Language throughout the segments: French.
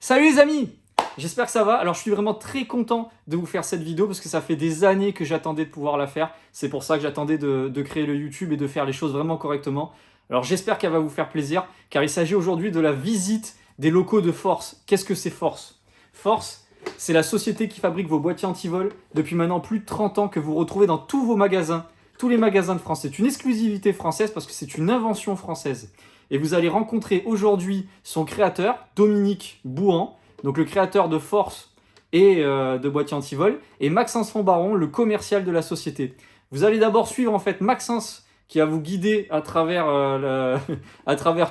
Salut les amis! J'espère que ça va. Alors je suis vraiment très content de vous faire cette vidéo parce que ça fait des années que j'attendais de pouvoir la faire. C'est pour ça que j'attendais de créer le YouTube et de faire les choses vraiment correctement. Alors j'espère qu'elle va vous faire plaisir car il s'agit aujourd'hui de la visite des locaux de Force. Qu'est-ce que c'est Force? Force, c'est la société qui fabrique vos boîtiers anti-vol depuis maintenant plus de 30 ans que vous retrouvez dans tous vos magasins, tous les magasins de France. C'est une exclusivité française parce que c'est une invention française. Et vous allez rencontrer aujourd'hui son créateur, Dominique Bouhan, donc le créateur de Force et de boîtiers anti-vol, et Maxence Fonbaron, le commercial de la société. Vous allez d'abord suivre en fait Maxence qui va vous guider à travers,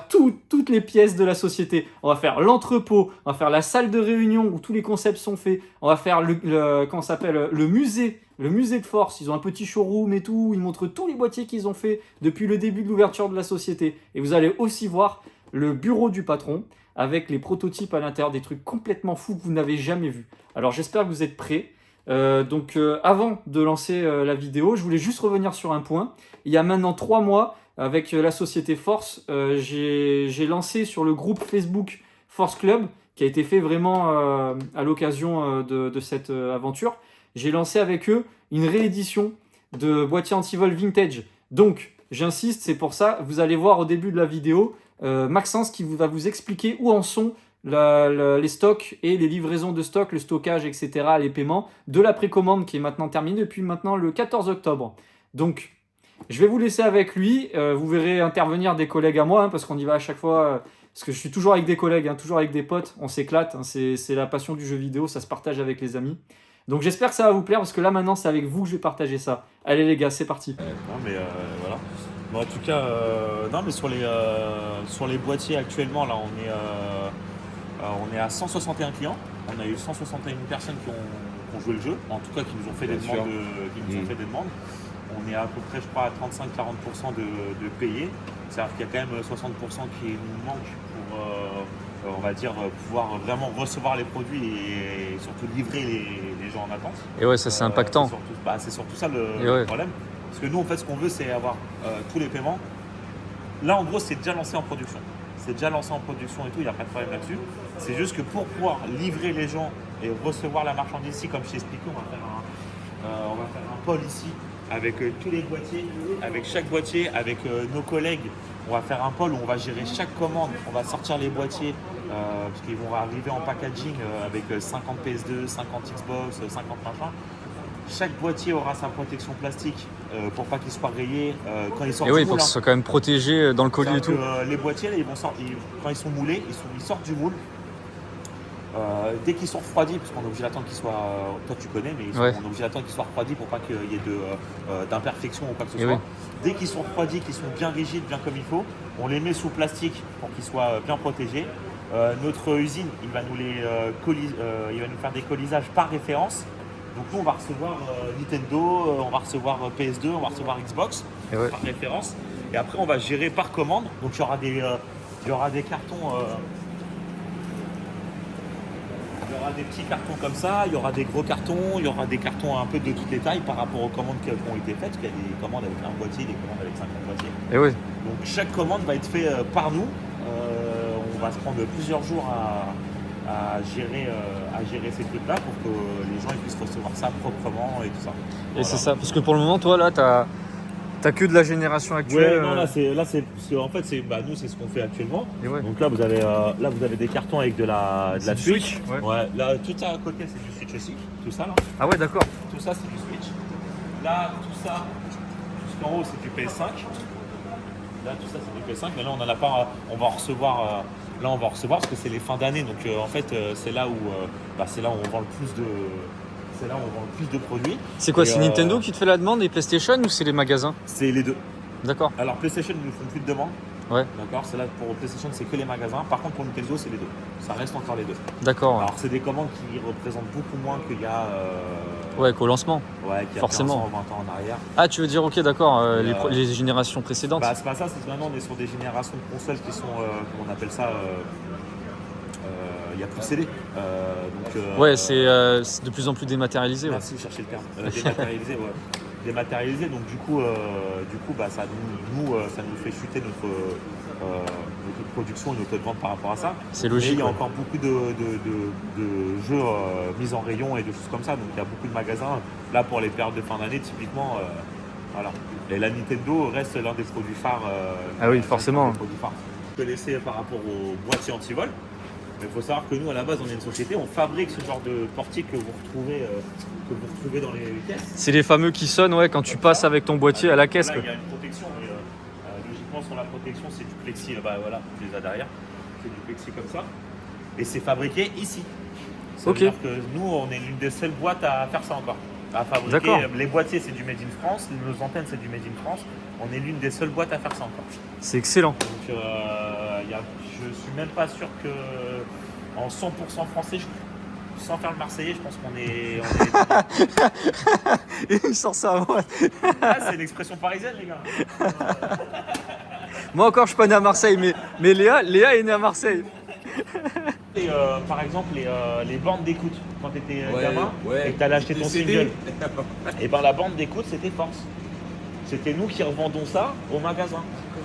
toutes les pièces de la société. On va faire l'entrepôt, on va faire la salle de réunion où tous les concepts sont faits, on va faire le musée de Force. Ils ont un petit showroom et tout, ils montrent tous les boîtiers qu'ils ont fait depuis le début de l'ouverture de la société. Et vous allez aussi voir le bureau du patron avec les prototypes à l'intérieur, des trucs complètement fous que vous n'avez jamais vus. Alors j'espère que vous êtes prêts. Avant de lancer la vidéo, je voulais juste revenir sur un point. Il y a maintenant 3 mois, avec la société Force, j'ai lancé sur le groupe Facebook Force Club, qui a été fait vraiment à l'occasion de cette aventure. J'ai lancé avec eux une réédition de boîtiers anti-vol vintage. Donc, j'insiste, c'est pour ça, vous allez voir au début de la vidéo, Maxence qui va vous expliquer où en sont les stocks et les livraisons de stock, le stockage, etc., les paiements de la précommande qui est maintenant terminée depuis maintenant le 14 octobre. Donc, je vais vous laisser avec lui. Vous verrez intervenir des collègues à moi, parce qu'on y va à chaque fois. Parce que je suis toujours avec des collègues, toujours avec des potes. On s'éclate. C'est la passion du jeu vidéo. Ça se partage avec les amis. Donc, j'espère que ça va vous plaire, parce que là, maintenant, c'est avec vous que je vais partager ça. Allez, les gars, c'est parti. Non, mais voilà. Bon, en tout cas, non, mais sur les boîtiers actuellement, là, on est à 161 clients. On a eu 161 personnes qui ont joué le jeu, en tout cas qui nous ont fait des demandes. On est à peu près, je crois, à 35-40% de payés. C'est-à-dire qu'il y a quand même 60% qui nous manquent pour, on va dire, pouvoir vraiment recevoir les produits et surtout livrer les gens en attente. Et ouais, ça c'est impactant. C'est surtout ça le problème. Parce que nous, en fait, ce qu'on veut, c'est avoir tous les paiements. Là, en gros, c'est déjà lancé en production. C'est déjà lancé en production et tout, il n'y a pas de problème là-dessus. C'est juste que pour pouvoir livrer les gens et recevoir la marchandise ici, comme je t'ai expliqué, on va faire un pôle ici avec tous les boîtiers, avec chaque boîtier, avec nos collègues. On va faire un pôle où on va gérer chaque commande, on va sortir les boîtiers parce qu'ils vont arriver en packaging avec 50 PS2, 50 Xbox, 50 machins. Chaque boîtier aura sa protection plastique pour pas qu'il soit rayé quand ils sortent du moule. Et oui, pour qu'ils soient quand même protégés dans le colis et tout. Les boîtiers, là, quand ils sont moulés, ils sortent du moule. Dès qu'ils sont refroidis, parce qu'on est obligé d'attendre qu'ils soient, toi tu connais, mais on est obligé d'attendre qu'ils soient refroidis pour pas qu'il y ait d'imperfection ou quoi que ce soit. Oui. Dès qu'ils sont refroidis, qu'ils sont bien rigides, bien comme il faut, on les met sous plastique pour qu'ils soient bien protégés. Notre usine, il va nous faire des colisages par référence. Donc nous, on va recevoir Nintendo, on va recevoir PS2, on va recevoir Xbox par référence. Et après, on va gérer par commande. Donc il y aura des cartons. Il y aura des petits cartons comme ça, il y aura des gros cartons, il y aura des cartons un peu de toutes les tailles par rapport aux commandes qui ont été faites. Parce qu'il y a des commandes avec un boîtier, des commandes avec 50 boîtiers. Et oui. Donc chaque commande va être faite par nous. On va se prendre plusieurs jours à gérer ces trucs-là pour que les gens puissent recevoir ça proprement et tout ça. Et voilà. c'est ça, parce que pour le moment, toi, là, t'as que de la génération actuelle. Ouais, non, là, c'est parce que, en fait, nous, c'est ce qu'on fait actuellement. Ouais. Donc là, vous avez des cartons avec de la Switch. Ouais. Là, tout ça à côté, c'est du Switch aussi. Tout ça, là. Ah ouais, d'accord. Tout ça, c'est du Switch. Là, tout ça, jusqu'en haut, c'est du PS5. Là, tout ça, c'est du PS5. Mais là, on en a pas. On va en recevoir. Là, on va en recevoir parce que c'est les fins d'année. Donc, en fait, c'est là où on vend le plus de. C'est là où on vend le plus de produits. C'est quoi, c'est Nintendo qui te fait la demande et PlayStation ou c'est les magasins? C'est les deux. D'accord. Alors PlayStation, ils ne font plus de demande. Ouais. D'accord, c'est là pour PlayStation, c'est que les magasins. Par contre, pour Nintendo, c'est les deux. Ça reste encore les deux. D'accord. Alors, c'est des commandes qui représentent beaucoup moins qu'il y a. Ouais, qu'au lancement. Ouais, qu'il y a forcément. 15 ans, 20 ans en arrière. Ah, tu veux dire, ok, d'accord, les générations précédentes. Bah, c'est pas ça, c'est que maintenant, on est sur des générations de consoles qui sont, comment on appelle ça, il n'y a plus de CD. Ouais, c'est de plus en plus dématérialisé. Merci, chercher le terme. Dématérialisé, ouais. dématérialisé, donc du coup ça nous fait chuter notre production et notre vente par rapport à ça. C'est logique. Mais il y a encore beaucoup de jeux mis en rayon et de choses comme ça, donc il y a beaucoup de magasins. Là, pour les périodes de fin d'année, typiquement, voilà. Et la Nintendo reste l'un des produits phares. Ah oui, forcément. Vous connaissez par rapport aux boîtiers anti-vol. Mais il faut savoir que nous, à la base, on est une société, on fabrique ce genre de portier que vous retrouvez dans les caisses. C'est les fameux qui sonnent quand tu passes avec ton boîtier à la caisse. Là, il y a une protection, mais logiquement, sur la protection, c'est du plexi. Voilà, tu les as derrière. C'est du plexi comme ça. Et c'est fabriqué ici. Ça veut dire que nous, on est l'une des seules boîtes à faire ça encore. À fabriquer. Les boîtiers, c'est du Made in France. Nos antennes, c'est du Made in France. On est l'une des seules boîtes à faire ça encore. C'est excellent. Donc, je suis même pas sûr que en 100% français, sans faire le Marseillais, je pense qu'on est... Et il sort ça à moi. C'est l'expression parisienne, les gars. Moi encore, je suis pas né à Marseille, mais Léa est née à Marseille. Et, par exemple, les bandes d'écoute, quand tu étais gamin et que tu allais acheter ton single, et ben la bande d'écoute, c'était Force. C'était nous qui revendons ça au magasin.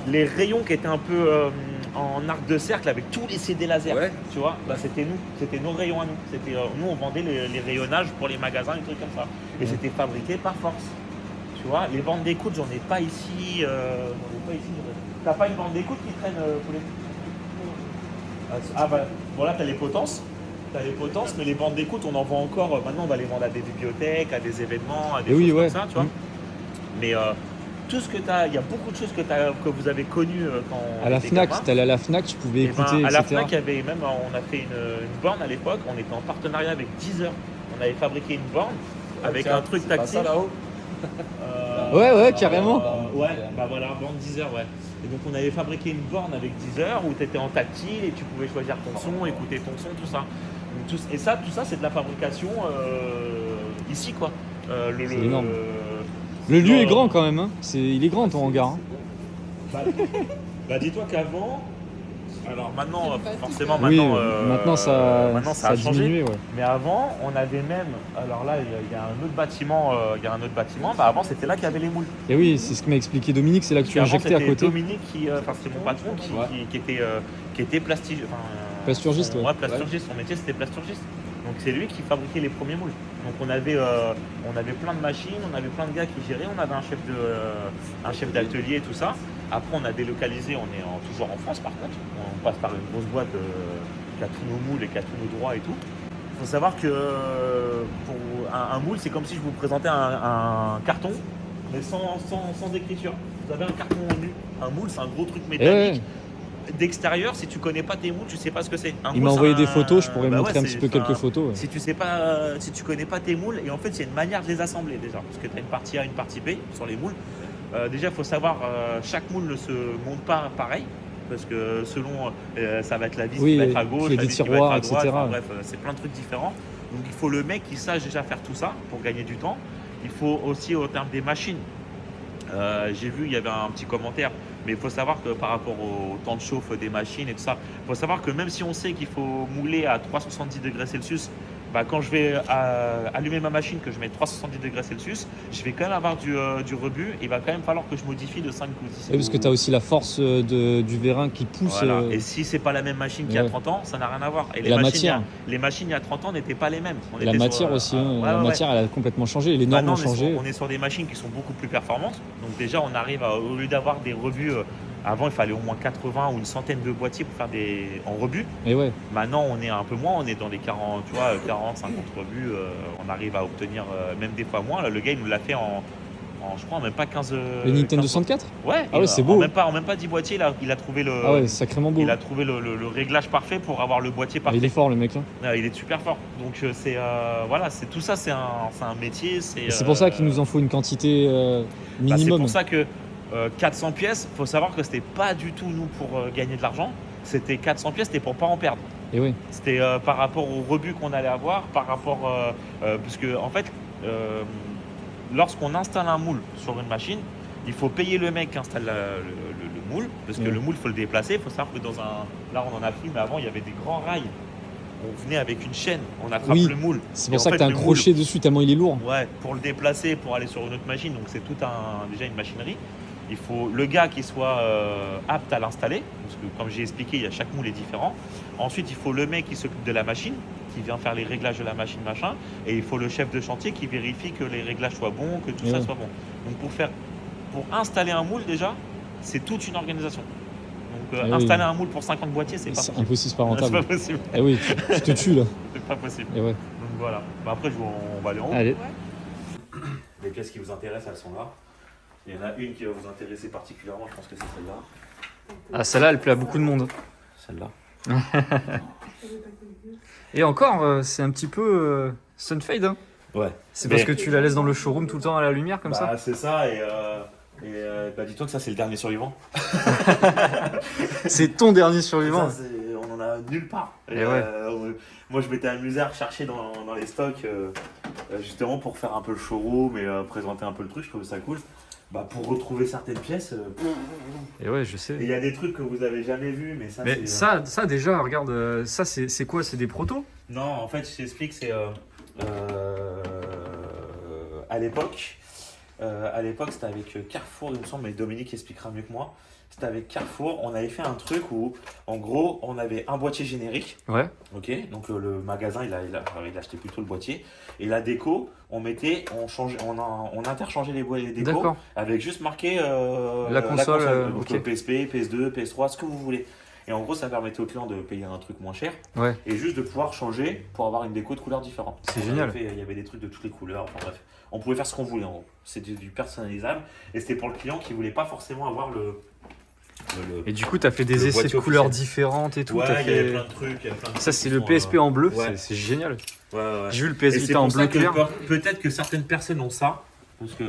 Les rayons qui étaient un peu en arc de cercle avec tous les CD laser, tu vois, c'était nous, c'était nos rayons à nous. Nous, on vendait les rayonnages pour les magasins, des trucs comme ça. Et c'était fabriqué par Force. Tu vois, les bandes d'écoute, j'en ai pas ici. T'as pas une bande d'écoute qui traîne pour les... Bon là, t'as les potences. Mais les bandes d'écoute, on en vend encore. Maintenant, on va les vendre à des bibliothèques, à des événements, à des choses comme ça, tu vois. Mais tout ce que tu as, il y a beaucoup de choses que vous avez connues quand à la Fnac, tu allais à la Fnac, tu pouvais écouter, à la Fnac, il y avait même, on a fait une borne à l'époque, on était en partenariat avec Deezer. On avait fabriqué une borne avec un truc tactile. là-haut. Carrément. Borne Deezer, Et donc on avait fabriqué une borne avec Deezer où tu étais en tactile et tu pouvais choisir ton son, écouter ton son, tout ça. Donc, tout ça, c'est de la fabrication ici, quoi. C'est énorme. Le lieu est grand quand même, hein. Il est grand ton hangar. Dis-toi qu'avant, alors maintenant, forcément, maintenant ça a changé. Diminué, Mais avant, on avait même, alors là, il y a un autre bâtiment, avant c'était là qu'il y avait les moules. Et oui, c'est ce que m'a expliqué Dominique, c'est là que tu injectais à côté. Dominique c'est mon patron qui était plasturgiste. Plasturgiste, plasturgiste, son métier c'était plasturgiste. Donc c'est lui qui fabriquait les premiers moules. Donc on avait plein de machines, on avait plein de gars qui géraient, on avait un chef d'atelier et tout ça. Après on a délocalisé, on est toujours en France par contre. On passe par une grosse boîte qui a tous nos moules et qui a tous nos droits et tout. Il faut savoir que pour un moule, c'est comme si je vous présentais un carton, mais sans écriture. Vous avez un carton nu. Un moule, c'est un gros truc métallique. D'extérieur, si tu connais pas tes moules, tu sais pas ce que c'est. Il m'a envoyé des photos, je pourrais montrer un petit peu quelques photos. Si tu connais pas tes moules, et en fait, il y a une manière de les assembler déjà, parce que tu as une partie A, une partie B sur les moules. Déjà, il faut savoir, chaque moule ne se monte pas pareil, parce que selon, ça va être la vis qui va être à gauche, la vis qui va être à droite, bref, c'est plein de trucs différents. Donc, il faut le mec qui sache déjà faire tout ça pour gagner du temps. Il faut aussi, au terme des machines, j'ai vu, il y avait un petit commentaire, mais il faut savoir que par rapport au temps de chauffe des machines et tout ça, il faut savoir que même si on sait qu'il faut mouler à 370 degrés Celsius, quand je vais allumer ma machine, que je mets 370 degrés Celsius, je vais quand même avoir du rebut. Il va quand même falloir que je modifie de 5 ou 10. Et parce que tu as aussi la force du vérin qui pousse. Voilà. Et si c'est pas la même machine qu'il y a 30 ans, ça n'a rien à voir. Et la matière. Les machines il y a 30 ans n'étaient pas les mêmes. La matière aussi. La matière, elle a complètement changé. Les normes ont changé. On est sur des machines qui sont beaucoup plus performantes. Donc déjà, on arrive au lieu d'avoir des rebuts. Avant, il fallait au moins 80 ou une centaine de boîtiers pour faire en rebut. Et Maintenant, on est un peu moins. On est dans les 40, 50 rebuts. On arrive à obtenir même des fois moins. Là, le gars, il nous l'a fait je crois, même pas 15... Le Nintendo 64 ? Ouais. C'est beau. En même pas 10 boîtiers, il a trouvé le... Ah ouais, sacrément beau. Il a trouvé le réglage parfait pour avoir le boîtier parfait. Il est fort, le mec. Il est super fort. Donc, tout ça, c'est un métier. C'est pour ça qu'il nous en faut une quantité minimum. C'est pour ça que 400 pièces, il faut savoir que c'était pas du tout nous pour gagner de l'argent. C'était 400 pièces, c'était pour pas en perdre. Et oui. C'était par rapport au rebut qu'on allait avoir, par rapport... parce que en fait, lorsqu'on installe un moule sur une machine, il faut payer le mec qui installe le moule, parce que le moule, il faut le déplacer. Il faut savoir que là, on en a pris, mais avant, il y avait des grands rails on venait avec une chaîne, on attrape Oui. le moule. C'est Et pour en ça que fait, t'as un le moule, crochet dessus tellement il est lourd. Ouais, pour le déplacer, pour aller sur une autre machine, donc c'est déjà une machinerie. Il faut le gars qui soit apte à l'installer, parce que comme j'ai expliqué, chaque moule est différent. Ensuite, il faut le mec qui s'occupe de la machine, qui vient faire les réglages de la machine, machin. Et il faut le chef de chantier qui vérifie que les réglages soient bons, que tout ça soit bon. Donc pour installer un moule déjà, c'est toute une organisation. Donc installer un moule pour 50 boîtiers, c'est pas possible. Impossible, c'est pas rentable. C'est pas possible. Eh oui, tu te tues là. C'est pas possible. Et ouais. Donc voilà. Bah, après, on va aller en haut. Allez. Les pièces qui vous intéressent, elles sont là. Il y en a une qui va vous intéresser particulièrement, je pense que c'est celle-là. Ah, celle-là, elle plaît à beaucoup de monde. Celle-là. Et encore, c'est un petit peu sunfade. Hein. Ouais. C'est parce que tu la laisses dans le showroom tout le temps à la lumière comme ça. C'est ça, et dis-toi que ça, c'est le dernier survivant. C'est ton dernier survivant. Ça, on en a nulle part. Et ouais. Moi, je m'étais amusé à rechercher dans les stocks, justement pour faire un peu le showroom et présenter un peu le truc, je trouvais ça cool. Bah, pour retrouver certaines pièces. Et ouais, je sais. Il y a des trucs que vous avez jamais vus, mais ça, Mais ça déjà, regarde, ça c'est quoi? C'est des protos? Non, en fait, je t'explique, c'est à l'époque, c'était avec Carrefour, il me semble, mais Dominique expliquera mieux que moi. C'était avec Carrefour, on avait fait un truc où, en gros, on avait un boîtier générique. Ouais. Ok, donc le magasin, il achetait plutôt le boîtier. Et la déco, on interchangeait les décos. D'accord. Avec juste marqué la console, donc ok. PSP, PS2, PS3, ce que vous voulez. Et en gros, ça permettait aux clients de payer un truc moins cher. Ouais. Et juste de pouvoir changer pour avoir une déco de couleurs différentes. C'est génial. Il y avait des trucs de toutes les couleurs, enfin bref. On pouvait faire ce qu'on voulait en gros. C'était du personnalisable. Et c'était pour le client qui voulait pas forcément avoir Et du coup, t'as fait des le essais de boîtier couleurs officiel. différentes et tout. Ouais, t'as il y avait fait... plein de trucs. Il y avait plein de Ça, trucs c'est qui le sont, PSP en bleu, ouais. c'est génial. Ouais. J'ai vu le Et PS c'est Vita en pour bleu ça que clair. peut-être que certaines personnes ont ça. Parce que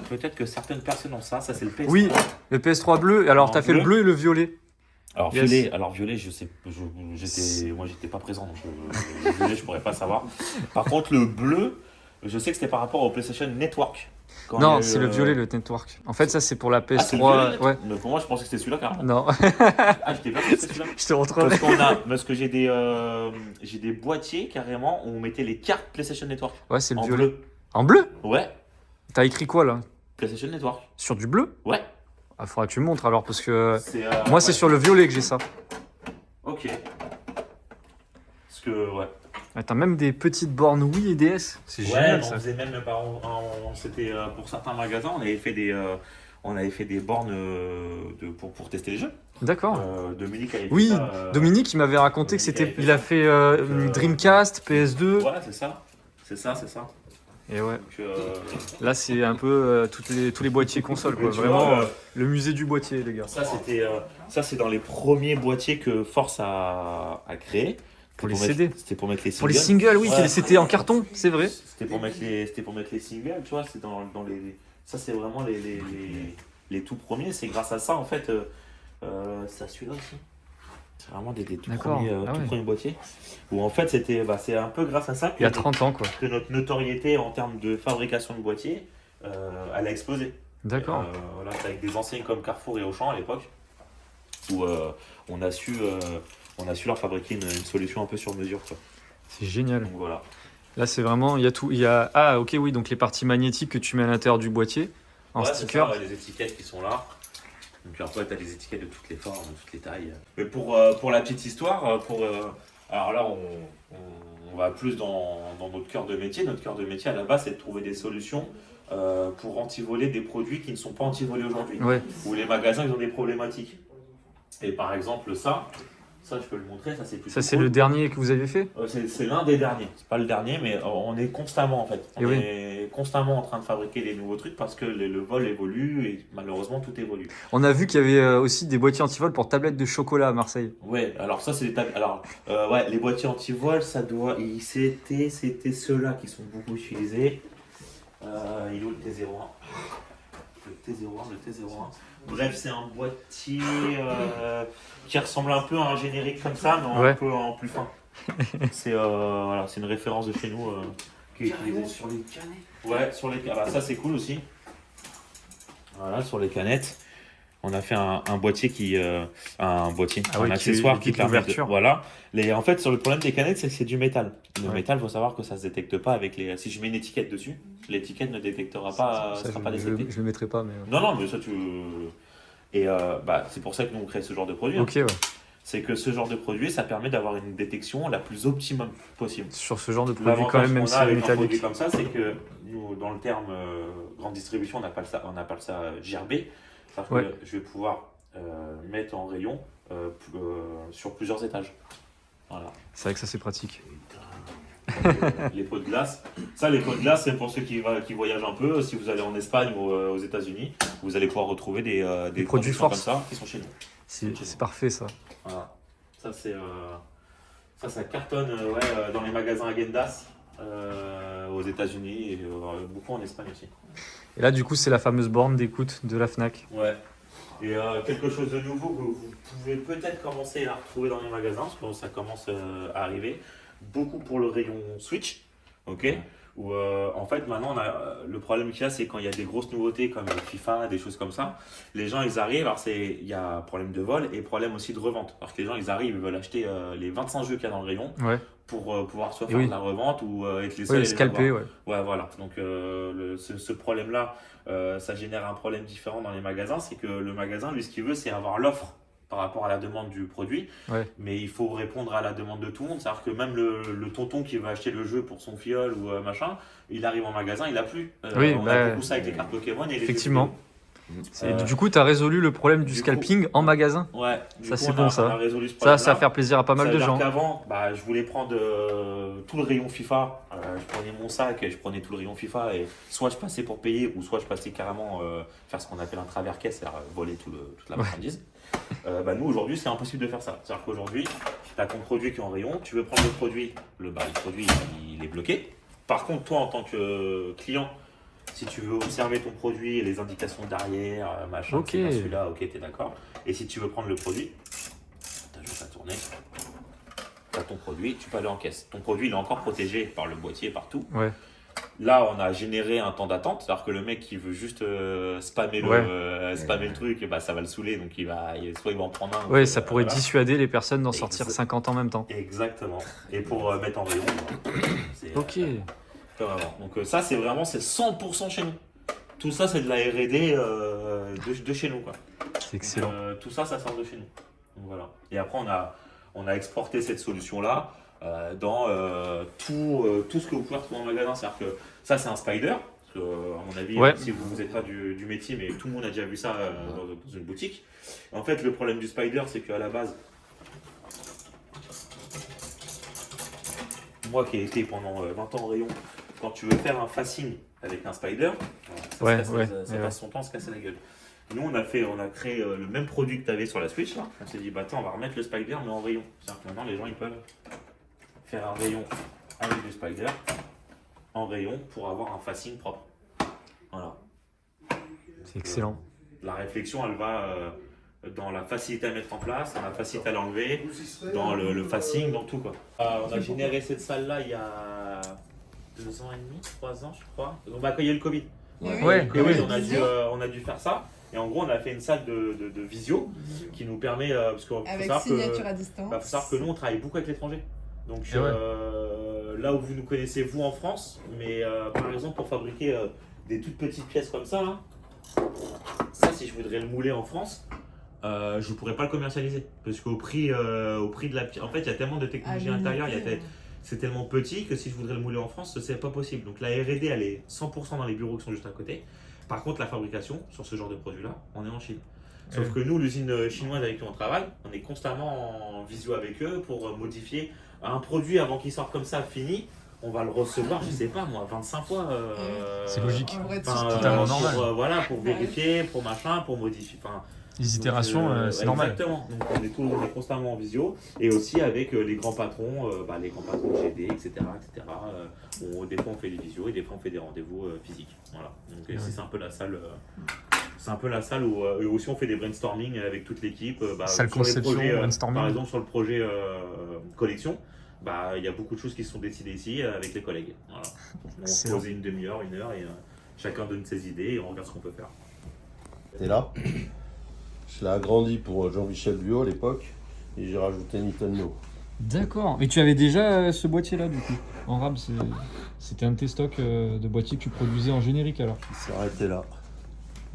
peut-être que certaines personnes ont ça. Ça, c'est le PS3. Oui, le PS3 bleu. Alors, En t'as fait le bleu et le violet. Alors, Yes. violet, je sais, moi j'étais pas présent, donc le violet, je pourrais pas savoir. Par contre, le bleu, je sais que c'était par rapport au PlayStation Network. Quand il y a Non, eu, c'est le violet, le network. En fait, ça, c'est pour la PS3. c'est le violet, ouais. Mais pour moi, je pensais que c'était celui-là carrément. Non, Ah, j'étais pas sûr que c'était celui-là. je te retrouve. Parce que j'ai des boîtiers carrément où on mettait les cartes PlayStation Network. Ouais, c'est le En violet. bleu. En bleu? Ouais, T'as écrit quoi là? PlayStation Network. Sur du bleu? Ouais. Ah, faudra que tu me montres alors, parce que moi, ouais. c'est sur le violet que j'ai ça. Ok. Parce que, ouais. Ah, t'as même des petites bornes Wii et DS. C'est Ouais, génial on ça. faisait même, c'était pour certains magasins, on avait fait des bornes pour tester les jeux. D'accord. Dominique avait fait Oui, ça, Dominique, il m'avait raconté que Dominique c'était. avait fait Il a ça. fait Dreamcast, PS2. Voilà, c'est ça. Et ouais, Donc, là, c'est un peu tous les boîtiers consoles, quoi. tu Vraiment, vois, le musée du boîtier, les gars. ça c'est dans les premiers boîtiers que Force a créé. Pour les CD. C'était pour mettre les Pour singles. les singles, oui, Ouais. c'était en carton, c'est vrai. C'était pour mettre les singles, tu vois, c'est dans les. Ça c'est vraiment les tout premiers. C'est grâce à ça en fait. C'est celui-là aussi. C'est vraiment des tout D'accord. premiers, Ah ouais. premiers boîtiers. Où en fait c'est un peu grâce à ça Il y a 30 ans, quoi. que notre notoriété en termes de fabrication de boîtiers, elle a explosé. D'accord. Voilà, c'est avec des enseignes comme Carrefour et Auchan à l'époque, où on a su leur fabriquer une solution un peu sur mesure, quoi. C'est génial. Donc voilà. Là, c'est vraiment, il y a tout. Il y a, ah, ok, oui, donc les parties magnétiques que tu mets à l'intérieur du boîtier en Ouais, c'est sticker. ça, ouais, les étiquettes qui sont là. Donc après, tu as les étiquettes de toutes les formes, de toutes les tailles. Mais pour la petite histoire, alors là, on va plus dans notre cœur de métier. Notre cœur de métier, à la base, c'est de trouver des solutions pour antivoler des produits qui ne sont pas antivolés aujourd'hui. Ouais. Où les magasins, ils ont des problématiques. Et par exemple, ça je peux le montrer, ça c'est plutôt Ça, c'est cool. le dernier que vous avez fait? C'est l'un des derniers, c'est pas le dernier, mais on est constamment en fait. Et On oui. est constamment en train de fabriquer des nouveaux trucs parce que le vol évolue et malheureusement tout évolue. On a vu qu'il y avait aussi des boîtiers anti-vol pour tablettes de chocolat à Marseille. Ouais, alors ça c'est des tablettes. Alors ouais, les boîtiers anti-vol, ça doit. C'était ceux-là qui sont beaucoup utilisés. Il est où le T01? Le T01. Bref, c'est un boîtier qui ressemble un peu à un générique comme ça, mais Ouais. un peu en plus fin. C'est voilà, c'est une référence de chez nous qui est utilisée sur les canettes. Ouais, sur les. Ah bah, ça c'est cool aussi. Voilà, sur les canettes. On a fait un boîtier un accessoire qui permet d'ouverture. voilà. En fait, sur le problème des canettes, c'est que c'est du métal. Le métal, il faut savoir que ça se détecte pas avec les. Si je mets une étiquette dessus, l'étiquette ne détectera pas, Ça, sera pas détectée. je le mettrai pas, mais. Non, mais ça tu. Et c'est pour ça que nous on crée ce genre de produit. Ok, ouais. C'est que ce genre de produit, ça permet d'avoir une détection la plus optimum possible. Sur ce genre de produit, quand même si c'est métallique. Un produit métallique. comme ça, c'est que nous, dans le terme grande distribution, on appelle ça GRB. C'est-à-dire que je vais pouvoir mettre en rayon sur plusieurs étages. Voilà. C'est vrai que ça, c'est pratique. Les pots de glace. Ça, les pots de glace, c'est pour ceux qui voyagent un peu. Si vous allez en Espagne ou aux États-Unis, vous allez pouvoir retrouver des produits force comme ça qui sont chez nous. C'est parfait, ça. Voilà. Ça cartonne dans les magasins Agendas aux États-Unis et beaucoup en Espagne aussi. Et là, du coup, c'est la fameuse borne d'écoute de la Fnac. Ouais. Et quelque chose de nouveau que vous pouvez peut-être commencer à retrouver dans les magasins, parce que ça commence à arriver. Beaucoup pour le rayon Switch, ok. Où en fait maintenant le problème qu'il y a, c'est quand il y a des grosses nouveautés comme FIFA, des choses comme ça, les gens ils arrivent, alors il y a problème de vol et problème aussi de revente, parce que les gens ils arrivent, ils veulent acheter les 25 jeux qu'il y a dans le rayon pour pouvoir soit faire de la revente ou être les seuls à les scalper, avoir. Ouais, voilà. Donc ce problème là, ça génère un problème différent dans les magasins, c'est que le magasin lui ce qu'il veut c'est avoir l'offre par rapport à la demande du produit, mais il faut répondre à la demande de tout le monde. C'est-à-dire que même le tonton qui va acheter le jeu pour son fiole ou machin, il arrive en magasin, il n'a plus. On a beaucoup ça avec les cartes Pokémon et les effectivement. Du coup, tu as résolu le problème du scalping en magasin. Ouais, ça c'est bon ça. Ça va faire plaisir à pas mal de gens. Avant, je voulais prendre tout le rayon FIFA. Je prenais mon sac et je prenais tout le rayon FIFA et soit je passais pour payer ou soit je passais carrément faire ce qu'on appelle un travers caisse, c'est-à-dire voler toute la marchandise. Nous aujourd'hui c'est impossible de faire ça. C'est-à-dire qu'aujourd'hui tu as ton produit qui est en rayon, tu veux prendre le produit, le produit il est bloqué. Par contre toi en tant que client, si tu veux observer ton produit et les indications derrière, machin, c'est celui-là, ok t'es d'accord. Et si tu veux prendre le produit, t'as juste à tourner, t'as ton produit, tu peux aller en caisse. Ton produit il est encore protégé par le boîtier, partout. Là, on a généré un temps d'attente, c'est-à-dire que le mec qui veut juste spammer le truc, ça va le saouler, donc soit il va en prendre un. Ça pourrait dissuader les personnes d'en sortir 50 en même temps. Exactement. Et pour mettre en rayon, c'est ok. Comme avant. Donc ça, c'est 100% chez nous. Tout ça, c'est de la R&D de chez nous, quoi. C'est excellent. Donc, tout ça sort de chez nous. Donc, voilà. Et après, on a exporté cette solution-là dans tout ce que vous pouvez retrouver en magasin. C'est-à-dire que ça, c'est un spider. Parce que, à mon avis, si vous n'êtes pas du métier, mais tout le monde a déjà vu ça dans une boutique. En fait, le problème du spider, c'est qu'à la base, moi qui ai été pendant 20 ans en rayon, quand tu veux faire un facing avec un spider, ça passe son temps à se casser la gueule. Nous, on a créé le même produit que tu avais sur la Switch. Là. On s'est dit, attends, on va remettre le spider, mais en rayon. C'est-à-dire que maintenant, les gens, ils peuvent faire un rayon avec du spider, en rayon, pour avoir un facing propre. Voilà. C'est excellent. La réflexion, elle va dans la facilité à mettre en place, dans la facilité à l'enlever, dans le facing, dans tout, quoi. On a généré cette salle-là il y a 2 ans et demi, 3 ans, je crois. Donc, quand il y a eu le Covid. On a dû faire ça. Et en gros, on a fait une salle de visio qui nous permet, parce qu'il faut savoir que nous, on travaille beaucoup avec l'étranger. Donc là où vous nous connaissez, vous en France, mais par exemple, pour fabriquer des toutes petites pièces comme ça, là, ça, si je voudrais le mouler en France, je ne pourrais pas le commercialiser. Parce qu'au prix de la pièce, en fait, il y a tellement de technologie intérieure, c'est tellement petit que si je voudrais le mouler en France, c'est pas possible. Donc la R&D, elle est 100% dans les bureaux qui sont juste à côté. Par contre, la fabrication sur ce genre de produit-là, on est en Chine. Sauf que nous, l'usine chinoise avec qui on travaille, on est constamment en visio avec eux pour modifier un produit avant qu'il sorte comme ça, fini. On va le recevoir, je sais pas moi, 25 fois. C'est logique. Totalement normal. Pour vérifier, pour machin, pour modifier. Les itérations, c'est normal. Exactement. Donc on est constamment en visio et aussi avec les grands patrons, les grands patrons GD, etc. Des fois on fait des visios et des fois on fait des rendez-vous physiques. Voilà. Donc ici c'est un peu la salle. C'est un peu la salle où aussi on fait des brainstorming avec toute l'équipe. Salle conception, brainstorming. Par exemple sur le projet collection, il y a beaucoup de choses qui se sont décidées ici avec les collègues. Voilà. On se pose une demi-heure, 1 heure et chacun donne ses idées et on regarde ce qu'on peut faire. T'es là? Je l'ai agrandi pour Jean-Michel Buot à l'époque et j'ai rajouté Nintendo. D'accord. Et tu avais déjà ce boîtier-là, du coup, en RAM. C'était un de tes stocks de boîtiers que tu produisais en générique, alors. Il s'est arrêté là.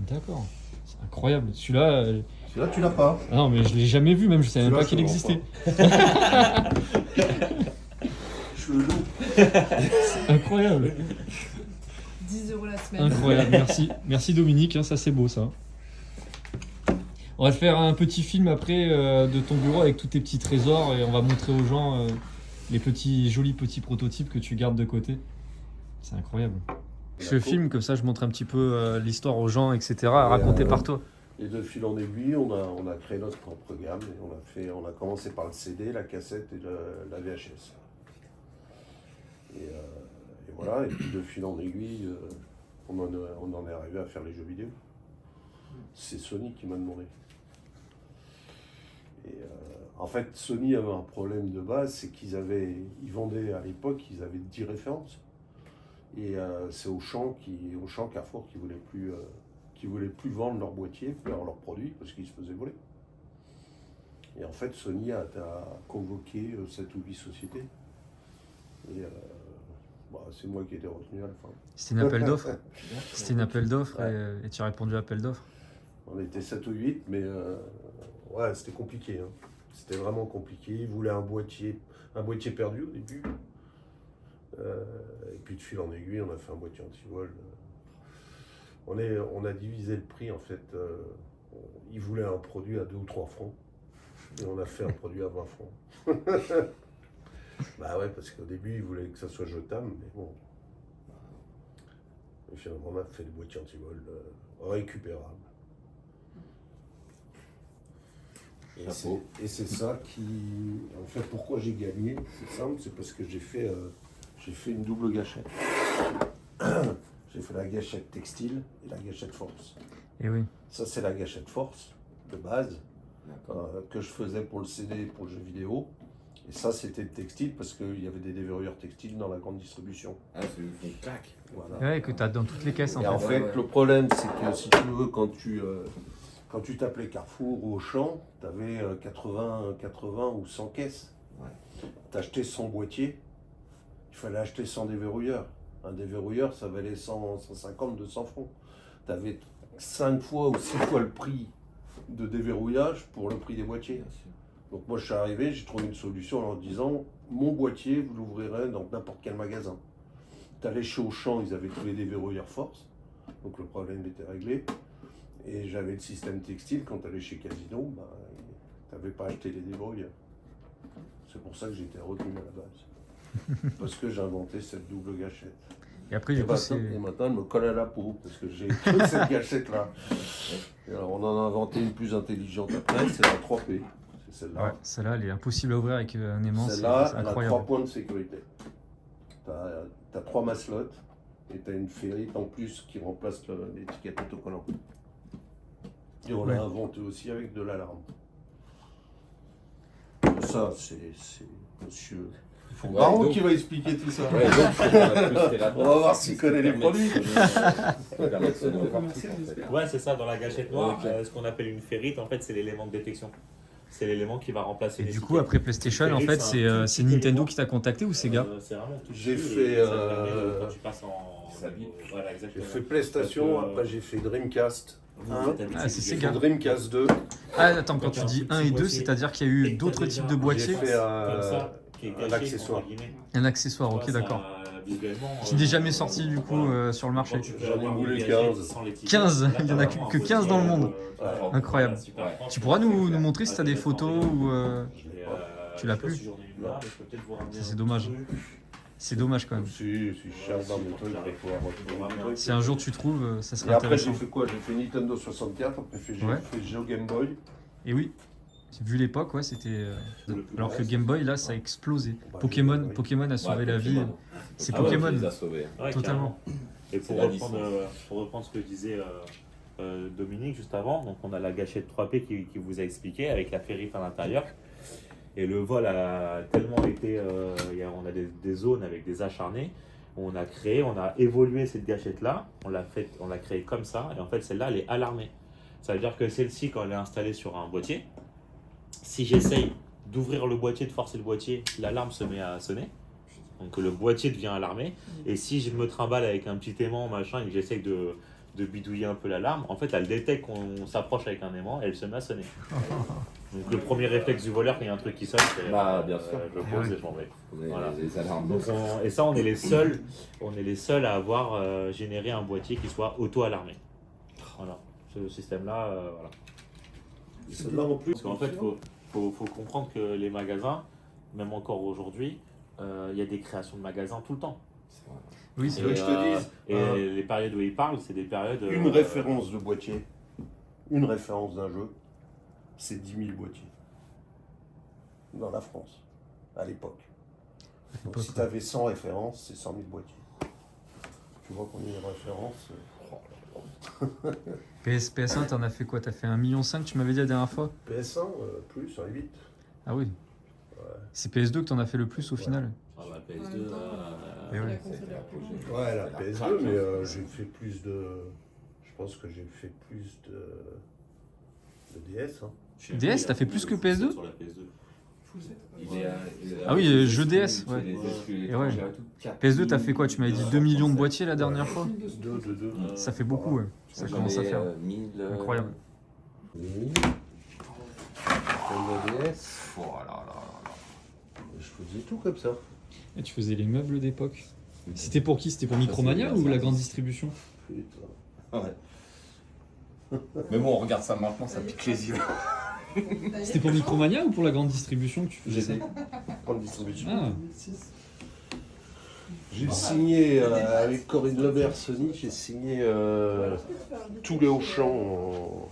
D'accord. C'est incroyable. Celui-là... Celui-là, tu l'as pas. Ah non, mais je l'ai jamais vu, même je savais même pas qu'il existait. Je suis le loup. Incroyable. 10 € la semaine. Incroyable, merci. Merci Dominique, hein, ça c'est beau ça. On va te faire un petit film après de ton bureau avec tous tes petits trésors et on va montrer aux gens les jolis petits prototypes que tu gardes de côté. C'est incroyable. Je filme comme ça, je montre un petit peu l'histoire aux gens, etc. racontée par toi. Et de fil en aiguille, on a créé notre propre gamme et on a commencé par le CD, la cassette et la VHS. Et voilà, et puis de fil en aiguille, on en est arrivé à faire les jeux vidéo. C'est Sony qui m'a demandé. Et en fait, Sony avait un problème de base, c'est qu'ils vendaient à l'époque, ils avaient 10 références. Et c'est Auchan Carrefour qui voulait plus vendre leurs boîtiers, leurs produits, parce qu'ils se faisaient voler. Et en fait, Sony a convoqué 7 ou 8 sociétés. Et c'est moi qui ai été retenu à la fin. C'était un appel d'offres. C'était un appel d'offres et tu as répondu à l'appel d'offres. On était 7 ou 8, mais ouais, c'était compliqué. Hein. C'était vraiment compliqué. Ils voulaient un boîtier perdu au début. Et puis de fil en aiguille, on a fait un boîtier anti-vol. On a divisé le prix en fait. Ils voulaient un produit à 2 ou 3 francs. Et on a fait un produit à 20 francs. Bah ouais, parce qu'au début, ils voulaient que ça soit jetable, mais bon. Et finalement, on a fait des boîtiers anti-vol récupérables. Et c'est ça qui... En fait, pourquoi j'ai gagné, c'est simple, c'est parce que j'ai fait une double gâchette. J'ai fait la gâchette textile et la gâchette force. Et oui. Ça, c'est la gâchette force de base que je faisais pour le CD et pour le jeu vidéo. Et ça, c'était le textile parce qu'il y avait des déverrouilleurs textiles dans la grande distribution. Ah, c'est une claque. Voilà. Ouais, que tu as dans toutes les caisses en Et fait. en fait, le problème, c'est que si tu veux, quand tu t'appelais Carrefour ou Auchan, tu avais 80 ou 100 caisses. Ouais. Tu achetais 100 boîtiers, il fallait acheter 100 déverrouilleurs. Un déverrouilleur, ça valait 150, 200 francs. Tu avais 5 fois ou 6 fois le prix de déverrouillage pour le prix des boîtiers. Bien sûr. Donc moi, je suis arrivé, j'ai trouvé une solution en leur disant, mon boîtier, vous l'ouvrirez dans n'importe quel magasin. Tu allais chez Auchan, ils avaient tous les déverrouilleurs force, donc le problème était réglé. Et j'avais le système textile, quand tu allais chez Casino, tu n'avais pas acheté les déverrouilleurs. C'est pour ça que j'étais retenu à la base. Parce que j'ai inventé cette double gâchette. Et après, du coup, Et maintenant, elle me colle à la peau, parce que j'ai que cette gâchette-là. Et alors, on en a inventé une plus intelligente après, c'est la 3P. C'est celle-là. Ouais, celle-là, elle est impossible à ouvrir avec un aimant, c'est Celle-là, elle a incroyable. 3 points de sécurité. Tu as 3 maslottes et tu as une ferrite en plus qui remplace l'étiquette autocollant. Et on l'a inventé aussi avec de l'alarme. Ça, c'est monsieur Baron qui va expliquer tout ça. Ouais, donc, On va voir s'il connaît les produits. Ouais, c'est ça, dans la gâchette noire, ce qu'on appelle une ferrite, en fait, c'est l'élément de détection. C'est l'élément qui va remplacer Et les du coup, après PlayStation, en fait, c'est Nintendo qui t'a contacté ou Sega? C'est vraiment tout J'ai petit, fait, et ça te permet de- quand tu passes en... Ça bip. Voilà, J'ai exactement. fait PlayStation, Parce que, après j'ai fait Dreamcast. Ah, c'est J'ai Sega. fait Dreamcast 2. Ah, attends, quand tu dis 1 et 2, c'est-à-dire qu'il y a eu d'autres types de J'ai boîtiers? fait comme ça, qui est un caché, accessoire. entre guillemets. Un accessoire, Tu ok, vois, ça, d'accord. visuellement, Qui n'est jamais sorti du coup voilà. sur le marché. Quand tu peux J'en ai avoir voulu une gâchette 15. sans l'étiquette, 15, là, il y en t'as a vraiment que un 15 dans le boîtier, monde. Incroyable. Tu pourras nous montrer si tu as des photos ou. Tu l'as Je sais pas plus si j'en ai une là, mais je peux peut-être vous ramener Ça, c'est un dommage. truc. C'est dommage quand même. Si, je cherche dans mes trucs pour pouvoir retrouver mes trucs. Si un jour tu trouves, ça Et serait après, j'ai intéressant. fait quoi? J'ai fait Nintendo 64, après j'ai Ouais. fait Geo Game Boy. Et oui, vu l'époque, ouais, c'était. Alors que Ouais, Game Boy, là, ça a explosé. Bah, Pokémon, oui. Pokémon a sauvé la vie. C'est Ah ouais, Pokémon. tu les as sauvés. Ouais, Totalement. carrément. Et C'est la pour reprendre ce que disait Dominique juste avant, donc on a la gâchette 3P qui vous a expliqué avec la ferrite à l'intérieur. Et le vol a tellement été. On a des zones avec des acharnés. On a évolué cette gâchette-là. On l'a créée comme ça. Et en fait, celle-là, elle est alarmée. Ça veut dire que celle-ci, quand elle est installée sur un boîtier, si j'essaye d'ouvrir le boîtier, de forcer le boîtier, l'alarme se met à sonner. Donc le boîtier devient alarmé. Et si je me trimballe avec un petit aimant, machin, et que j'essaye de bidouiller un peu l'alarme, en fait, elle détecte qu'on s'approche avec un aimant et elle se met à sonner. Donc le premier réflexe du voleur quand il y a un truc qui sonne, c'est Bah, bien sûr. je pose et je m'en vais. Voilà. Les alarmes. Donc et ça, on est les seuls à avoir généré un boîtier qui soit auto-alarmé. Voilà. Ce système-là, voilà. Celle-là en plus. Parce qu'en fait, faut comprendre que les magasins, même encore aujourd'hui, il y a des créations de magasins tout le temps. Oui, C'est vrai que je te dise. Et les périodes où ils parlent, c'est des périodes. Une référence de boîtier, une référence d'un jeu, c'est 10 000 boîtiers. Dans la France, à l'époque. Donc si tu avais 100 références, c'est 100 000 boîtiers. Tu vois qu'on est une référence. PS1, t'en as fait quoi? T'as fait 1,5 million, tu m'avais dit la dernière fois? PS1, plus, un 8. Ah oui. C'est PS2 que t'en as fait le plus au final. Ah, la PS2, Et ouais. Ouais, la PS2, mais j'ai fait plus de. Je pense que j'ai fait plus de DS. Hein. DS, t'as fait plus que PS2? Sur la PS2. Ah oui, jeu DS, ouais. Et ouais. PS2, t'as fait quoi? Tu m'avais dit 2 millions de boîtiers la dernière fois? 2. Ça fait beaucoup, ouais. Ça commence à faire. Incroyable. Oui. Comme DS. Oh là là là là. Je faisais tout comme ça. Et tu faisais les meubles d'époque. C'était pour qui? C'était pour Micromania ou la grande distribution? Putain. Ouais. Mais bon, on regarde ça maintenant, ça pique les yeux. C'était pour Micromania ou pour la grande distribution que tu faisais ça? Grande distribution. Ah, J'ai signé avec Corinne Lebert, Sony, j'ai signé tous les Auchan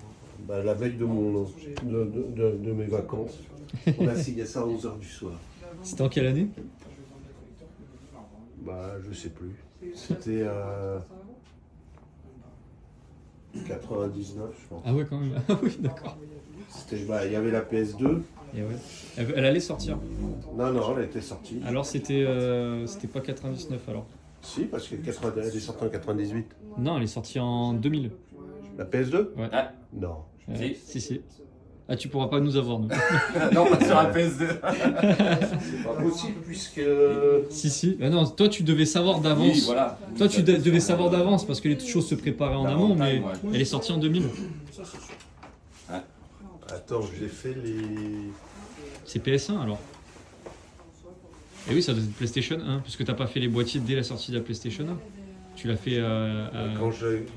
la veille de mes vacances. On a signé ça à 11h du soir. c'était en quelle année? Bah, je sais plus. C'était 99, je pense. Ah ouais, quand même. Ah oui, d'accord. C'était, il y avait la PS2. Et ouais. Elle allait sortir. Non, elle était sortie. Alors c'était pas 99 alors. Si, parce qu'elle est sortie en 98. Non, elle est sortie en 2000. La PS2 Ouais. Ah. Non. Si. Ah, tu pourras pas nous avoir, nous. Non, pas sur la PS2. C'est pas possible puisque. Si. Ah non, toi tu devais savoir d'avance. Oui, voilà. Toi tu devais savoir d'avance parce que les choses se préparaient en amont, mais Ouais. elle est sortie en 2000. Attends, j'ai fait les. C'est PS1 alors. Et oui, ça doit être PlayStation 1, puisque t'as pas fait les boîtiers dès la sortie de la PlayStation 1. Tu l'as fait Quand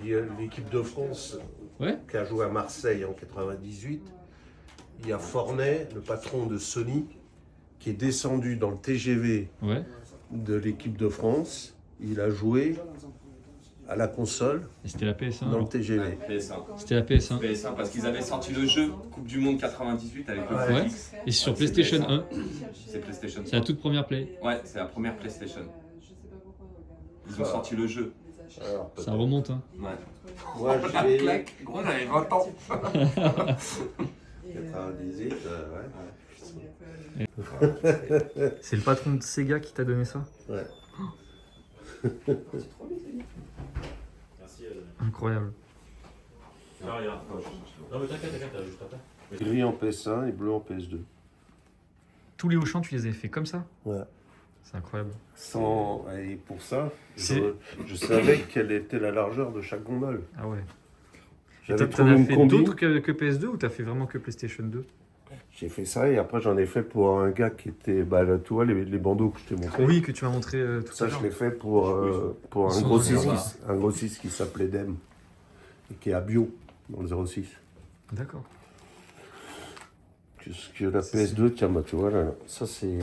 il y a l'équipe de France Ouais. qui a joué à Marseille en 98, il y a Fornet, le patron de Sony, qui est descendu dans le TGV Ouais. de l'équipe de France. Il a joué à la console Et c'était la PS1 dans le alors. TGV. PS1. C'était la PS1. PS1 parce qu'ils avaient sorti le jeu Coupe du Monde 98 avec le Ouais. Félix. Et sur PlayStation 1, C'est PlayStation. c'est la toute première play. Ouais, c'est la première PlayStation. Ils ont sorti le jeu. Alors, Ça remonte, hein. Ouais. moi, j'ai Gros, j'avais 20 ans. 98, C'est le patron de Sega qui t'a donné ça? ouais. Merci. Incroyable. Non, mais t'inquiète, juste après. Gris en PS1 et bleu en PS2. Tous les Auchan, tu les avais fait comme ça? Ouais. C'est incroyable. Et pour ça, C'est- je savais quelle était la largeur de chaque gondole. Ah ouais. J'avais T'en trouvé as une fait combi. d'autres que PS2 ou t'as fait vraiment que PlayStation 2? J'ai fait ça et après j'en ai fait pour un gars qui était, là, tu vois, les bandeaux que je t'ai montré. Oui, que tu m'as montré tout Ça, à je l'heure. l'ai fait pour un Sans grossiste, regarder. un grossiste qui s'appelait Dem et qui est à Bio dans le 06. D'accord. Puisque la PS2, tiens, bah, tu vois, là, ça c'est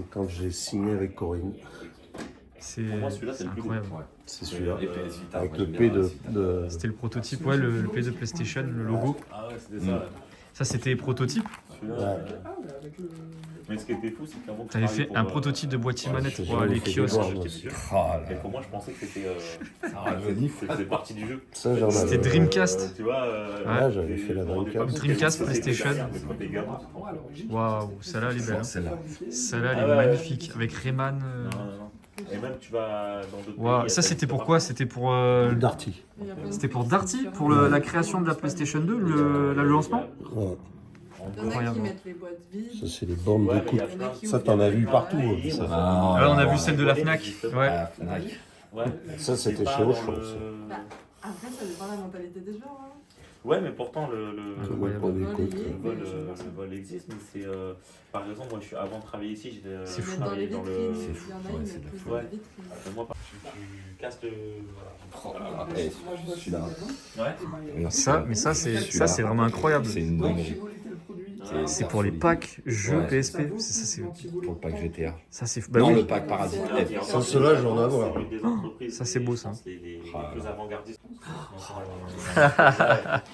quand j'ai signé avec Corinne. C'est moi, celui-là, c'est le plus incroyable. C'est celui-là. Et PS Vita, Avec moi, le j'aime P bien de... C'était le prototype, ouais, le P de PlayStation, le logo. Ah ouais, c'était ça. Ça, c'était prototype. Celui-là. Mais ce qui était fou, c'est qu'avant que T'avais je fait travaille un pour, prototype de boîtier ouais, manette j'ai pour jamais les fait des kiosques. bords. j'étais dessus. Ah là Et pour moi, je pensais que c'était là. faisait partie du jeu. Ça, j'en C'était avais. Dreamcast. Tu vois, Ah, j'avais fait la Dreamcast. Dreamcast, PlayStation. Waouh, celle-là, elle est belle. hein. Celle-là. Celle-là, elle est Ah ouais, ouais. magnifique. Avec Rayman. Non. Et même tu vas dans d'autres Waouh, pays, ça t'as c'était des pour marques. quoi? C'était pour Darty. Il y a plein de c'était pour trucs Darty, différents. pour la création de la PlayStation 2, le lancement. Ouais. En Il y en a qui Incroyable. mettent les boîtes vides. Ça, c'est les bornes Ouais, de mais il y a coupe. plein de- Ça, t'en as vu partout. Et Ça. on Ah, Ah, on a ouais, vu celle de la Fnac. Ouais. Ah, Fnac. Ouais. Ça, C'est c'était pas chez dans Auchan. le- ça. Après, ça dépend de la mentalité des gens. Hein. Ouais, mais pourtant Ça Incroyable. met pas des Le vol, côtes. il est- le vol existe, mais c'est. Par exemple, moi, avant de travailler ici, j'ai C'est fou. Dans les travaillé dans vitrines, le. C'est il fou. y en a, Ouais, ils c'est mettent de plus fou. dans Ouais. les vitrines. Moi, tu casses le. Ah, eh, celui-là. Ouais. Ça Celui-là. c'est vraiment incroyable. C'est une dinguerie. C'est pour les packs jeux Ouais. PSP. C'est Pour le pack GTA. ça c'est bah non, oui. le pack Paradis. Et Ça, ceux-là, j'en ai à voir. c'est une des entreprises Ça, c'est beau, ça. Les Ah, plus là. avant-gardistes.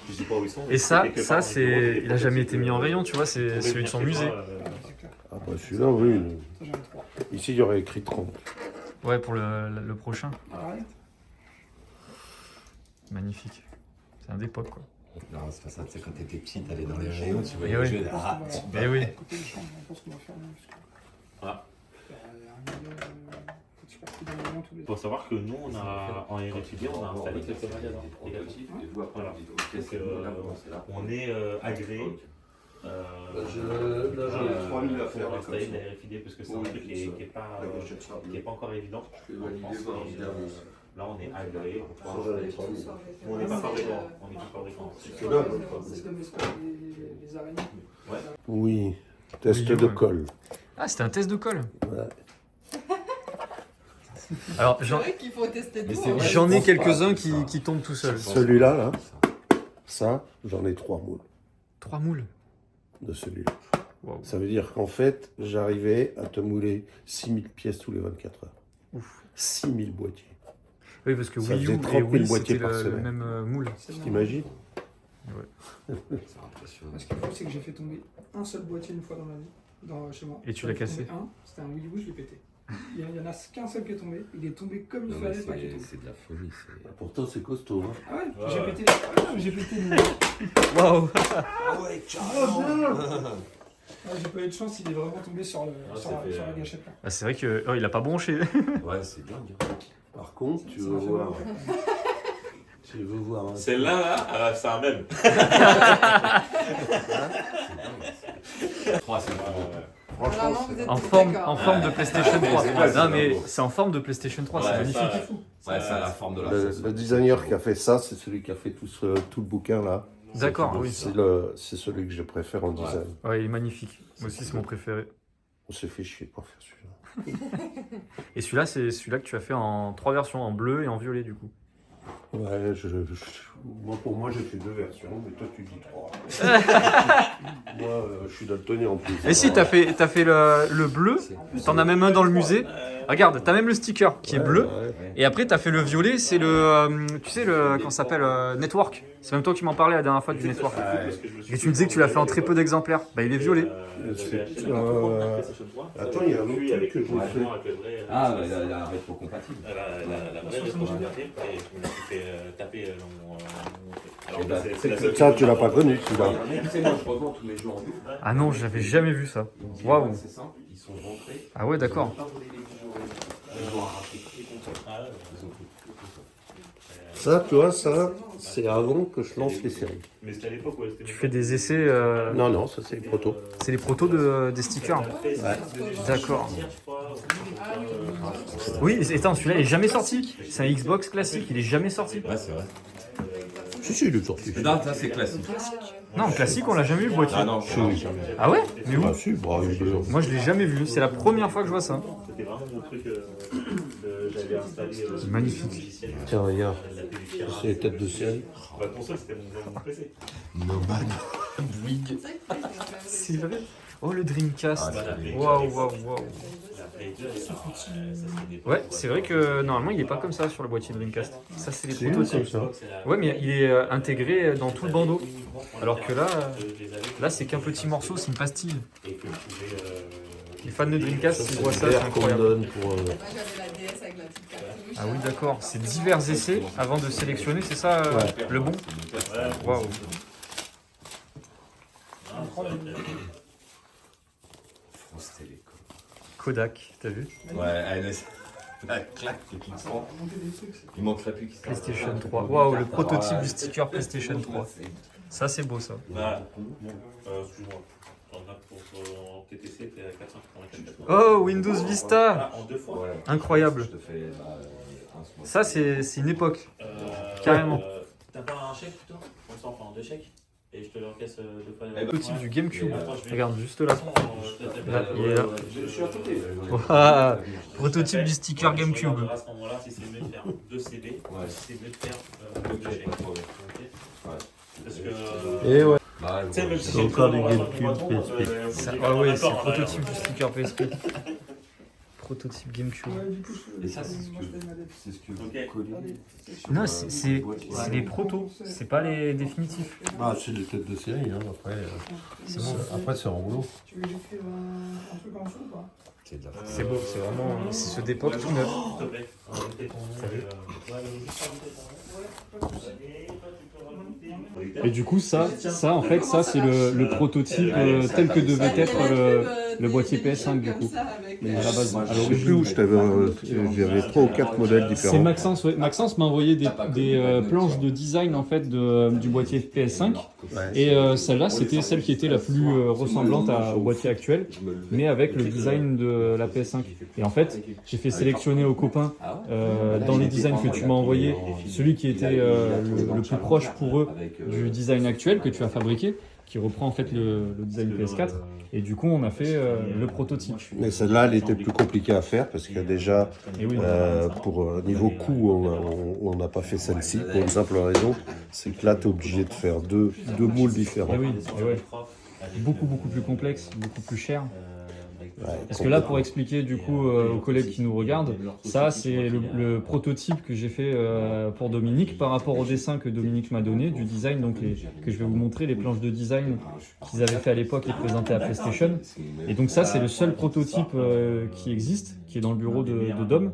Je sais pas où ils sont. mais Et ça quelque part dans c'est le bureau, il a jamais été mis en rayon, tu vois, c'est celui de son musée. Ah, bah, celui-là, oui. Ici, il y aurait écrit 30. Ouais, pour le prochain. Magnifique. C'est un d'époque quoi. Non, c'est pas ça. Tu sais, quand t'étais petit, t'allais dans les rayons, tu voyais Eh les oui. jeux. Ah, Eh oui. Ah. Il faut savoir que nous, on a, en RFID, on a installé quelques magasins. Voilà. Donc, on est agréé. Là, j'en ai 3000 à faire, pour là, installer comme de ça. la RFID parce que c'est un Oui, truc qui ça. est pas encore évident. Je vais en valider, France, voir et, bien, mais- là, on est agréé pour pouvoir Ça, j'en ai installer. 3000. On n'est pas fabricant. On n'est pas fabricant. Que là, Les araignées. oui. Test Oui, de ouais. colle. Ah, c'était un test de colle. Ouais. Alors C'est vrai qu'il faut tester Mais tout. c'est hein. vrai. j'en ai pense quelques-uns pas, c'est ça. qui tombent tout seuls. Celui-là, là, ça, j'en ai 3 moules 3 moules. de celui-là. Waouh. Ça veut dire qu'en fait, j'arrivais à te mouler 6000 pièces tous les 24 heures. Ouf. 6000 boîtiers. Oui, parce que Ça Wii faisait U 30 et 000 Wii boîtiers c'était par le semaine. même moule. T'imagines? C'est impressionnant. Ce qu'il faut, c'est que j'ai fait tomber un seul boîtier une fois dans ma vie, chez moi. Et tu J'en l'as ai cassé. tombé un, c'était un Wii U, je l'ai pété. Il y en a qu'un seul qui est tombé, il est tombé comme il Non, mais fallait, pas qu'il est c'est tombé. c'est de la folie. c'est- Pourtant, c'est costaud. Hein. Ah ouais, Ouais. j'ai pété le... Waouh. Ah ouais, carrément. Ah, j'ai pas eu de chance, il est vraiment tombé sur, Ah, sur, ça la, fait, sur la gâchette là. Ah, c'est vrai que il a pas bronché. Ouais, c'est dingue. Par contre, tu Ça veux m'a fait voir. mal. Tu veux voir un. Celle-là, là, c'est un même. Trois, c'est pas bon. Vraiment, vous êtes En tous forme d'accord. en forme de PlayStation 3. c'est vrai, Non c'est mais beau. c'est en forme de PlayStation 3, c'est Ouais, magnifique. Ouais, ça a la forme de la Le, sauce. le designer qui a fait ça, c'est celui qui a fait tout le bouquin là. D'accord, oui. C'est celui que je préfère en design. Ouais, il est magnifique. Moi aussi c'est mon préféré. On s'est fait chier pour faire celui-là. Et celui-là c'est celui-là que tu as fait en 3 versions, en bleu et en violet du coup. Ouais, moi, pour moi, j'ai fait 2 versions, mais toi, tu dis 3. Moi, je suis daltonien en plus. Et si t'as fait le bleu, t'en as même un dans le musée. Regarde, t'as même le sticker qui est bleu. Et après t'as fait le violet, c'est le tu sais le comment ça s'appelle Network. C'est même toi qui m'en parlais la dernière fois du Network. Et tu me disais que tu l'as fait en très peu d'exemplaires. Bah il est violet. Attends, il y a un autre truc que je voulais faire. Ah, la rétro-compatible. La vraie rétro-compatible, et je me la suis fait taper dans mon. Alors, Eh ben, c'est la seule Ça, chose tu l'as qu'on pas a- connu, celui-là. Tu sais, moi, je revends tous mes jeux en double. Ah non, j'avais jamais vu ça. Waouh. C'est simple, ils sont rentrés. Ah ouais, d'accord. Ils ont pas volé les bijoux. Ils ont arraché toutes les consoles. Ah ouais. Ils ont pris toutes les consoles. Ça, tu vois, ça, c'est avant que je lance les séries. Mais c'était à l'époque où elle était. Tu fais des essais Non, non, ça, c'est les protos. c'est les protos des stickers. D'accord. Oui, et attends, celui-là il est jamais sorti. C'est un Xbox classique, il est jamais sorti. Ouais, c'est vrai. Si, il est sorti. Non, ça, c'est classique. Non, classique, on l'a jamais vu le boîtier. Ah non, je Ah ouais? Mais où? Ah, si, bah, Moi je l'ai jamais vu, c'est la première fois que je vois ça. C'était vraiment mon truc que j'avais installé. Magnifique. Tiens, regarde, c'est les têtes de série. La console, c'était mon PC. Nomad. Bouygues. C'est vrai? Oh le Dreamcast. Ah, c'est Waouh, waouh, waouh. La Play 2, ça, c'était des- Ouais, c'est vrai que normalement il est pas comme ça sur le boîtier Dreamcast. Ça c'est les C'est où, prototypes. ça Ouais, mais il est intégré dans tout le bandeau. Alors que là c'est qu'un petit morceau, c'est une pastille. Et que je pouvais. Les fans de Dreamcast, ils C'est voient le ça, c'est verre qu'on me incroyable. donne pour. Moi, j'avais la DS avec la petite cartouche. Ah oui, d'accord. C'est divers essais avant de sélectionner, c'est ça le bon? Waouh. France Télécom. Kodak, t'as vu? Ouais, ANS. Clac, c'est qui Ça va monter des trucs. c'est- Il manquerait plus qu'il se PlayStation 3. Waouh, le prototype du sticker PlayStation 3. Ça, c'est beau, ça. Bah, excuse-moi. On a pour TTC, t'es à 484. Oh, Windows Vista. Ah, en 2 fois. Incroyable. Je te fais un Ça, c'est une époque. Carrément. T'as pas un chèque plutôt? On s'en fait en 2 chèques. Et je te le recaisse 2 fois. ben, Prototype du GameCube. Attends, je vais- Regarde, juste là. Là, il est là. Je suis à côté. Waouh. Prototype du sticker GameCube. Je regarderai à ce moment-là si c'est mieux de faire 2 CD ou si c'est mieux de faire 2 chèques. Ok. Parce que. Et ouais. Tu sais, même si C'est j'ai encore une du très bonne GameCube relation avec moi, Ça, j'ai ah pas ouais, d'accord, c'est le hein, prototype là. du sticker PSP. Prototype GameCube. Ouais, du coup, je Et ça, c'est ce moi, que- je fais une adepte. C'est ce que Ok. coller. Allez, section. Non, c'est les protos, c'est pas les définitifs. Ah, c'est des têtes de série, hein, après. C'est bon. Après, c'est en rouleau. Tu veux que j'écrive un truc en dessous ou pas? C'est de la C'est beau, c'est vraiment. C'est ceux d'époque tout neuf. S'il te plaît. Rajouter ton nom et, ouais, juste rajouter ton nom. Ouais, pas de soucis. Et toi, tu peux rajouter. Et du coup, ça en fait, ça c'est le prototype tel que devait être le boîtier PS5 du coup. Mais à la base, à Je sais l'origine. plus où j'avais 3 ou 4 modèles C'est différents. Maxence, ouais. Maxence m'a envoyé des planches de design en fait du boîtier PS5 et celle-là c'était celle qui était la plus ressemblante au boîtier actuel, mais avec le design de la PS5. Et en fait, j'ai fait sélectionner aux copains dans les designs que tu m'as envoyé celui qui était le plus proche pour eux du design actuel que tu as fabriqué, qui reprend en fait le design PS4. Et du coup, on a fait le prototype. Mais celle-là, elle était plus compliquée à faire parce que déjà, Et oui. pour niveau coût, on n'a pas fait celle-ci pour une simple raison, c'est que là, tu es obligé de faire deux moules différents. Et oui, et ouais. Beaucoup plus complexe, beaucoup plus cher. Ouais, Parce que là, pour expliquer du coup aux collègues qui nous regardent, ça c'est le prototype que j'ai fait pour Dominique par rapport au dessin que Dominique m'a donné du design, donc que je vais vous montrer les planches de design qu'ils avaient fait à l'époque et présentées à PlayStation. Et donc ça c'est le seul prototype qui existe, qui est dans le bureau de Dom.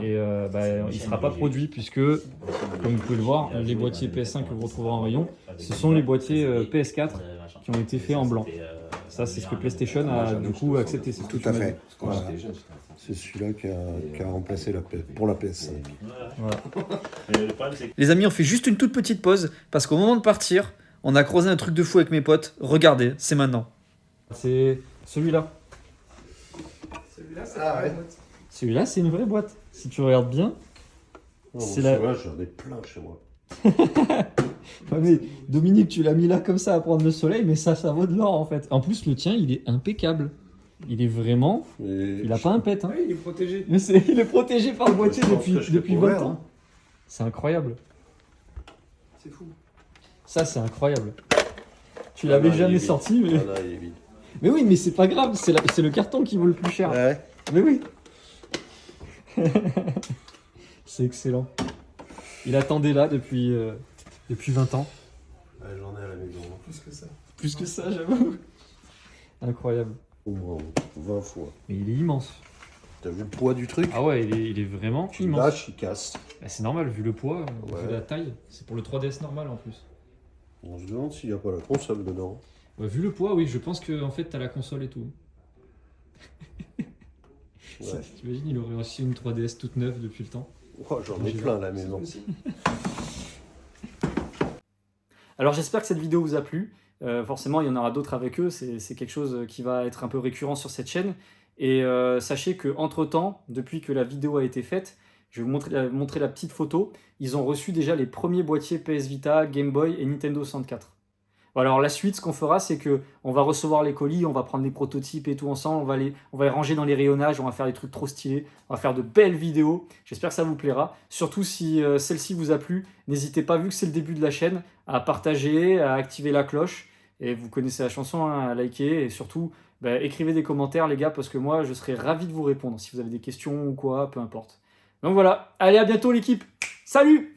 Et il ne sera pas produit puisque, comme vous pouvez le voir, les boîtiers PS5 que vous retrouverez en rayon, ce sont les boîtiers PS4 qui ont été faits en blanc. Ça, c'est ce que PlayStation a du coup accepté. C'est ce que Tout tu à m'as fait. dit. Voilà. C'est celui-là qui a remplacé pour la PS5. Mais le problème, c'est que Les amis, on fait juste une toute petite pause parce qu'au moment de partir, on a croisé un truc de fou avec mes potes. Regardez, c'est maintenant. C'est celui-là. Celui-là, c'est Ah la ouais. boîte. Celui-là, c'est une vraie boîte. Si tu regardes bien. Non, C'est celui-là, j'en ai plein chez moi. Ouais, mais Dominique, tu l'as mis là comme ça à prendre le soleil, mais ça vaut de l'or en fait. En plus, le tien, il est impeccable. Il est vraiment. Mais Il a pas un pet. Hein. Oui, il est protégé. Mais il est protégé par le boîtier Je pense que je depuis fais 20 ouvert, ans. C'est incroyable. C'est fou. Ça, c'est incroyable. Tu l'avais non, il est jamais vide. sorti, mais. Ah non, il est vide. Mais oui, mais c'est pas grave, c'est le carton qui vaut le plus cher. Ouais. Mais oui. C'est excellent. Il attendait là depuis 20 ans. Ouais, j'en ai à la maison. Plus que ça. Plus que ça, j'avoue. Incroyable. Au moins 20 fois. Mais il est immense. T'as vu le poids du truc? Ah ouais, il est vraiment Tu immense. lâches, il casse. Bah, c'est normal, vu le poids, Ouais. vu la taille. C'est pour le 3DS normal en plus. On se demande s'il n'y a pas la console dedans. Ouais, vu le poids, oui, je pense que en fait, t'as la console et tout. Ouais. T'imagines, il aurait reçu une 3DS toute neuve depuis le temps. Oh, j'en ai plein à la maison. Alors j'espère que cette vidéo vous a plu. Forcément, il y en aura d'autres avec eux. C'est quelque chose qui va être un peu récurrent sur cette chaîne. Et sachez qu'entre-temps, depuis que la vidéo a été faite, je vais vous montrer la petite photo. Ils ont reçu déjà les premiers boîtiers PS Vita, Game Boy et Nintendo 64. Alors la suite, ce qu'on fera, c'est que on va recevoir les colis, on va prendre les prototypes et tout ensemble, on va les ranger dans les rayonnages, on va faire des trucs trop stylés, on va faire de belles vidéos. J'espère que ça vous plaira. Surtout si celle-ci vous a plu, n'hésitez pas, vu que c'est le début de la chaîne, à partager, à activer la cloche. Et vous connaissez la chanson, hein, à liker et surtout écrivez des commentaires les gars, parce que moi je serai ravi de vous répondre si vous avez des questions ou quoi, peu importe. Donc voilà, allez à bientôt l'équipe, salut!